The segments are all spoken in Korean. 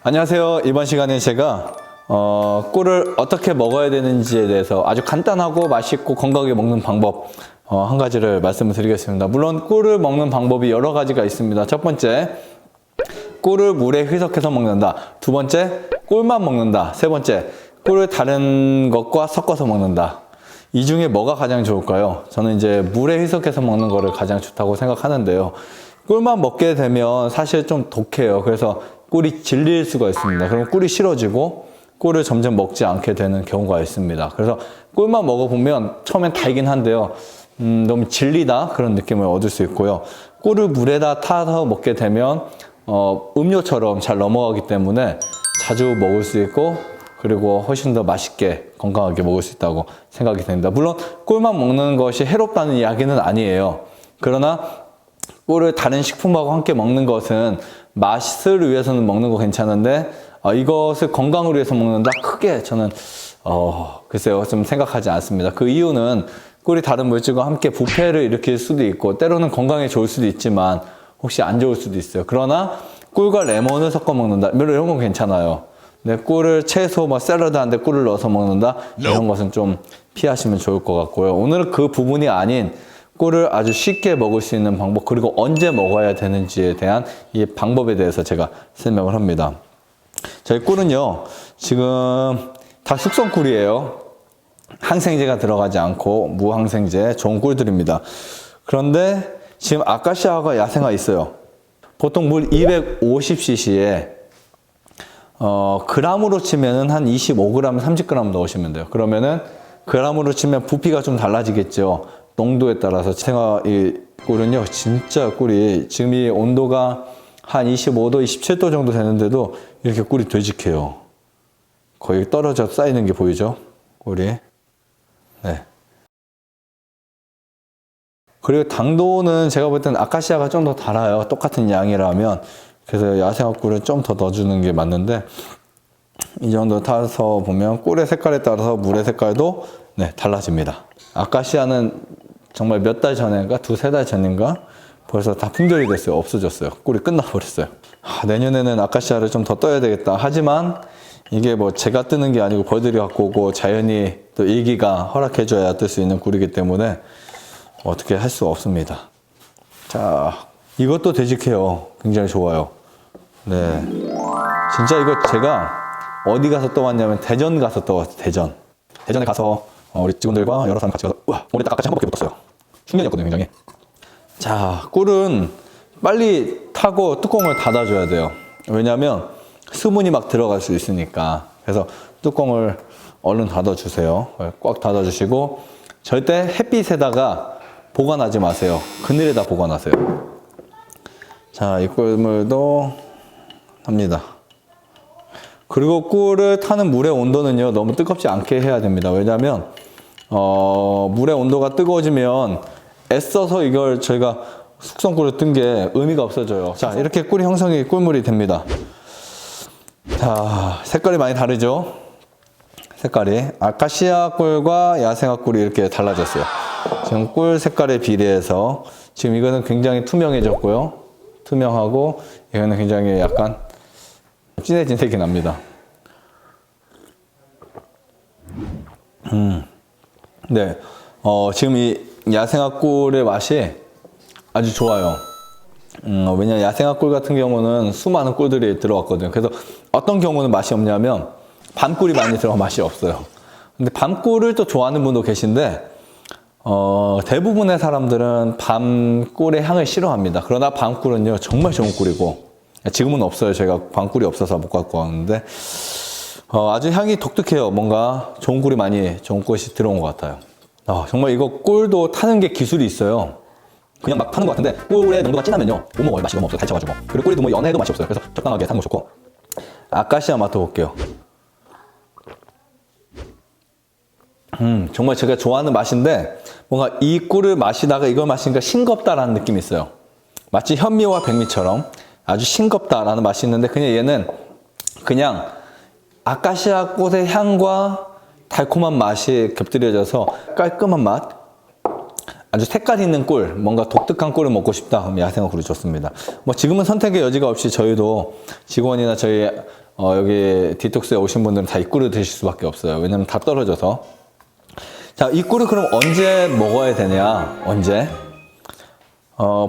안녕하세요. 이번 시간에 제가 꿀을 어떻게 먹어야 되는지에 대해서 아주 간단하고 맛있고 건강하게 먹는 방법 한 가지를 말씀을 드리겠습니다. 물론 꿀을 먹는 방법이 여러 가지가 있습니다. 첫 번째, 꿀을 물에 희석해서 먹는다. 두 번째, 꿀만 먹는다. 세 번째, 꿀을 다른 것과 섞어서 먹는다. 이 중에 뭐가 가장 좋을까요? 저는 이제 물에 희석해서 먹는 거를 가장 좋다고 생각하는데요. 꿀만 먹게 되면 사실 좀 독해요. 그래서 꿀이 질릴 수가 있습니다. 그럼 꿀이 싫어지고 꿀을 점점 먹지 않게 되는 경우가 있습니다. 그래서 꿀만 먹어보면 처음엔 달긴 한데요. 너무 질리다 그런 느낌을 얻을 수 있고요. 꿀을 물에다 타서 먹게 되면 음료처럼 잘 넘어가기 때문에 자주 먹을 수 있고 그리고 훨씬 더 맛있게 건강하게 먹을 수 있다고 생각이 됩니다. 물론 꿀만 먹는 것이 해롭다는 이야기는 아니에요. 그러나 꿀을 다른 식품하고 함께 먹는 것은 맛을 위해서는 먹는 거 괜찮은데 이것을 건강을 위해서 먹는다? 크게 저는 글쎄요 좀 생각하지 않습니다. 그 이유는 꿀이 다른 물질과 함께 부패를 일으킬 수도 있고 때로는 건강에 좋을 수도 있지만 혹시 안 좋을 수도 있어요. 그러나 꿀과 레몬을 섞어 먹는다 이런 건 괜찮아요. 근데 꿀을 채소 샐러드한데 꿀을 넣어서 먹는다 이런 것은 좀 피하시면 좋을 것 같고요. 오늘은 그 부분이 아닌 꿀을 아주 쉽게 먹을 수 있는 방법 그리고 언제 먹어야 되는지에 대한 이 방법에 대해서 제가 설명을 합니다. 저희 꿀은요 지금 다 숙성 꿀이에요. 항생제가 들어가지 않고 무항생제 좋은 꿀들입니다. 그런데 지금 아카시아가 야생화 있어요. 보통 물 250cc에 그람으로 치면은 한 25g, 30g 넣으시면 돼요. 그러면은 그람으로 치면 부피가 좀 달라지겠죠. 농도에 따라서 이 꿀은요 진짜 꿀이 지금 이 온도가 한 25도, 27도 정도 되는데도 이렇게 꿀이 되직해요. 거의 떨어져 쌓이는 게 보이죠? 꿀이. 네. 그리고 당도는 제가 볼 때는 아카시아가 좀 더 달아요. 똑같은 양이라면. 그래서 야생화 꿀을 좀 더 넣어주는 게 맞는데 이 정도 타서 보면 꿀의 색깔에 따라서 물의 색깔도 달라집니다. 아카시아는 정말 몇 달 전인가 두세 달 전인가 벌써 다 품절이 됐어요. 없어졌어요. 꿀이 끝나버렸어요. 내년에는 아카시아를 좀 더 떠야 되겠다. 하지만 이게 제가 뜨는 게 아니고 벌들이 갖고 오고 자연이 또 일기가 허락해줘야 뜰 수 있는 꿀이기 때문에 어떻게 할 수가 없습니다. 자, 이것도 되직해요. 굉장히 좋아요. 네. 진짜 이거 제가 어디 가서 떠왔냐면 대전 가서 떠왔어요. 대전에 가서 우리 직원들과 여러 사람 같이 가서 우와 오늘 딱 아까지 한 번밖에 못 떴어요. 충격이었거든요 굉장히. 자, 꿀은 빨리 타고 뚜껑을 닫아줘야 돼요. 왜냐하면 수분이 막 들어갈 수 있으니까. 그래서 뚜껑을 얼른 닫아주세요. 꽉 닫아주시고 절대 햇빛에다가 보관하지 마세요. 그늘에다 보관하세요. 자, 이 꿀물도 합니다. 그리고 꿀을 타는 물의 온도는요 너무 뜨겁지 않게 해야 됩니다. 왜냐하면 물의 온도가 뜨거워지면 애써서 이걸 저희가 숙성꿀을 뜬 게 의미가 없어져요. 자, 이렇게 꿀이 형성이 꿀물이 됩니다. 자, 색깔이 많이 다르죠? 색깔이 아카시아 꿀과 야생화 꿀이 이렇게 달라졌어요. 지금 꿀 색깔에 비례해서 지금 이거는 굉장히 투명해졌고요. 투명하고 이거는 굉장히 약간 진해진 색이 납니다. 네, 지금 이 야생화 꿀의 맛이 아주 좋아요. 왜냐면 야생화 꿀 같은 경우는 수많은 꿀들이 들어갔거든요. 그래서 어떤 경우는 맛이 없냐면 밤꿀이 많이 들어가 맛이 없어요. 근데 밤꿀을 또 좋아하는 분도 계신데 대부분의 사람들은 밤꿀의 향을 싫어합니다. 그러나 밤꿀은요 정말 좋은 꿀이고 지금은 없어요. 제가 밤꿀이 없어서 못 갖고 왔는데 아주 향이 독특해요. 뭔가 좋은 꿀이 좋은 꿀이 들어온 것 같아요. 정말 이거 꿀도 타는 게 기술이 있어요. 그냥 막 타는 것 같은데 꿀의 농도가 진하면요 못 먹어요. 맛이 너무 없어요. 달쳐가지고. 그리고 꿀이 연해도 맛이 없어요. 그래서 적당하게 타는 거 좋고. 아카시아 맡아볼게요. 정말 제가 좋아하는 맛인데 뭔가 이 꿀을 마시다가 이걸 마시니까 싱겁다라는 느낌이 있어요. 마치 현미와 백미처럼 아주 싱겁다라는 맛이 있는데 얘는 그냥 아카시아 꽃의 향과 달콤한 맛이 곁들여져서 깔끔한 맛. 아주 색깔 있는 꿀, 뭔가 독특한 꿀을 먹고 싶다. 그럼 야생어 꿀이 좋습니다. 뭐 지금은 선택의 여지가 없이 저희도 직원이나 저희 여기 디톡스에 오신 분들은 다 이 꿀을 드실 수밖에 없어요. 왜냐면 다 떨어져서. 자, 이 꿀을 그럼 언제 먹어야 되냐? 언제?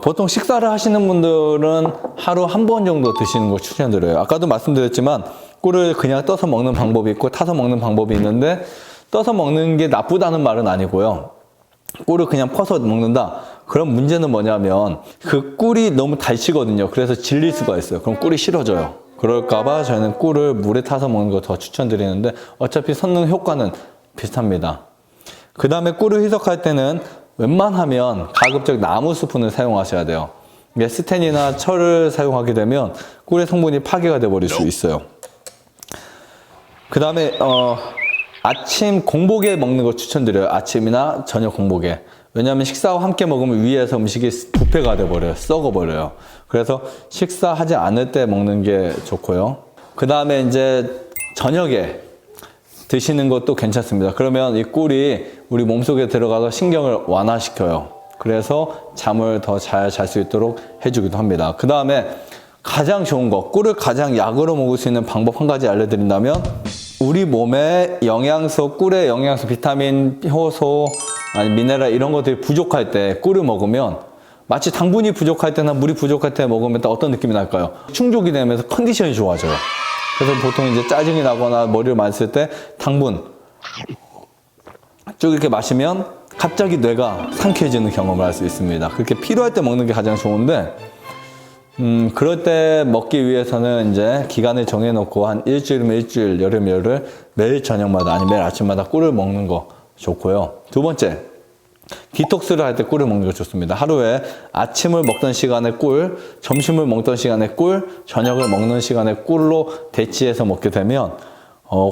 보통 식사를 하시는 분들은 하루 한 번 정도 드시는 걸 추천드려요. 아까도 말씀드렸지만 꿀을 그냥 떠서 먹는 방법이 있고 타서 먹는 방법이 있는데 떠서 먹는 게 나쁘다는 말은 아니고요. 꿀을 그냥 퍼서 먹는다. 그럼 문제는 뭐냐면 그 꿀이 너무 달치거든요. 그래서 질릴 수가 있어요. 그럼 꿀이 싫어져요. 그럴까봐 저희는 꿀을 물에 타서 먹는 거 더 추천드리는데 어차피 섞는 효과는 비슷합니다. 그 다음에 꿀을 희석할 때는 웬만하면 가급적 나무 스푼을 사용하셔야 돼요. 이게 스텐이나 철을 사용하게 되면 꿀의 성분이 파괴가 돼버릴 수 있어요. 그 다음에 아침 공복에 먹는 거 추천드려요. 아침이나 저녁 공복에. 왜냐하면 식사와 함께 먹으면 위에서 음식이 부패가 돼버려요. 썩어버려요. 그래서 식사하지 않을 때 먹는 게 좋고요. 그 다음에 이제 저녁에 드시는 것도 괜찮습니다. 그러면 이 꿀이 우리 몸속에 들어가서 신경을 완화시켜요. 그래서 잠을 더 잘 잘 수 있도록 해주기도 합니다. 그 다음에 가장 좋은 거, 꿀을 가장 약으로 먹을 수 있는 방법 한 가지 알려드린다면 우리 몸에 영양소, 꿀의 영양소, 비타민, 효소, 아니 미네랄 이런 것들이 부족할 때 꿀을 먹으면 마치 당분이 부족할 때나 물이 부족할 때 먹으면 또 어떤 느낌이 날까요? 충족이 되면서 컨디션이 좋아져요. 그래서 보통 이제 짜증이 나거나 머리를 많이 쓸 때 당분 쭉 이렇게 마시면 갑자기 뇌가 상쾌해지는 경험을 할 수 있습니다. 그렇게 필요할 때 먹는 게 가장 좋은데 그럴 때 먹기 위해서는 이제 기간을 정해놓고 한 일주일이면 일주일, 열이면 열흘 매일 저녁마다 아니면 매일 아침마다 꿀을 먹는 거 좋고요. 두 번째, 디톡스를 할 때 꿀을 먹는 거 좋습니다. 하루에 아침을 먹던 시간에 꿀, 점심을 먹던 시간에 꿀, 저녁을 먹는 시간에 꿀로 대치해서 먹게 되면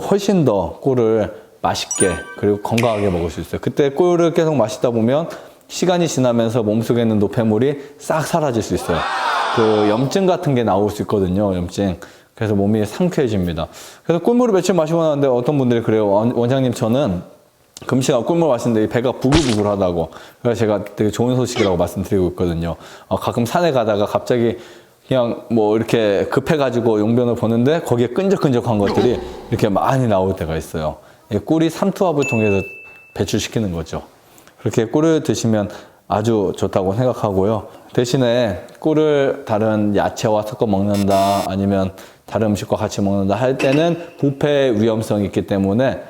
훨씬 더 꿀을 맛있게 그리고 건강하게 먹을 수 있어요. 그때 꿀을 계속 마시다 보면 시간이 지나면서 몸속에 있는 노폐물이 싹 사라질 수 있어요. 그 염증 같은 게 나올 수 있거든요. 염증. 그래서 몸이 상쾌해집니다. 그래서 꿀물을 며칠 마시고 나는데 어떤 분들이 그래요. 원장님 저는 금시간 꿀물 마시는데 배가 부글부글하다고. 그래서 제가 되게 좋은 소식이라고 말씀드리고 있거든요. 가끔 산에 가다가 갑자기 그냥 뭐 이렇게 급해가지고 용변을 보는데 거기에 끈적끈적한 것들이 이렇게 많이 나올 때가 있어요. 꿀이 삼투압을 통해서 배출시키는 거죠. 그렇게 꿀을 드시면 아주 좋다고 생각하고요. 대신에 꿀을 다른 야채와 섞어 먹는다 아니면 다른 음식과 같이 먹는다 할 때는 부패 위험성이 있기 때문에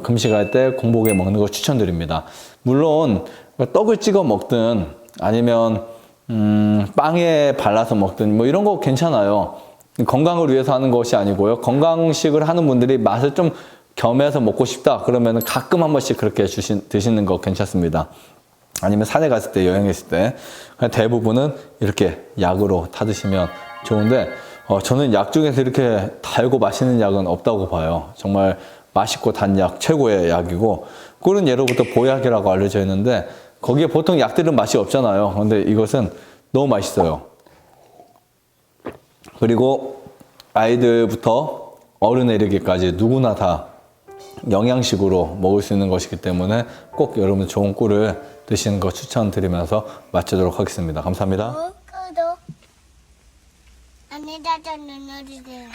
금식할 때 공복에 먹는 걸 추천드립니다. 물론 떡을 찍어 먹든 아니면 빵에 발라서 먹든 뭐 이런 거 괜찮아요. 건강을 위해서 하는 것이 아니고요. 건강식을 하는 분들이 맛을 좀 겸해서 먹고 싶다 그러면 가끔 한 번씩 그렇게 드시는 거 괜찮습니다. 아니면 산에 갔을 때 여행했을 때 대부분은 이렇게 약으로 타 드시면 좋은데 저는 약 중에서 이렇게 달고 맛있는 약은 없다고 봐요. 정말 맛있고 단 약 최고의 약이고 꿀은 예로부터 보약이라고 알려져 있는데 거기에 보통 약들은 맛이 없잖아요. 근데 이것은 너무 맛있어요. 그리고 아이들부터 어른에 이르기까지 누구나 다 영양식으로 먹을 수 있는 것이기 때문에 꼭 여러분 좋은 꿀을 드시는 거 추천드리면서 마치도록 하겠습니다. 감사합니다. 구독 안에다가 눌러주세요.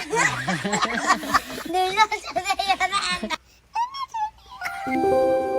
눌러주세요.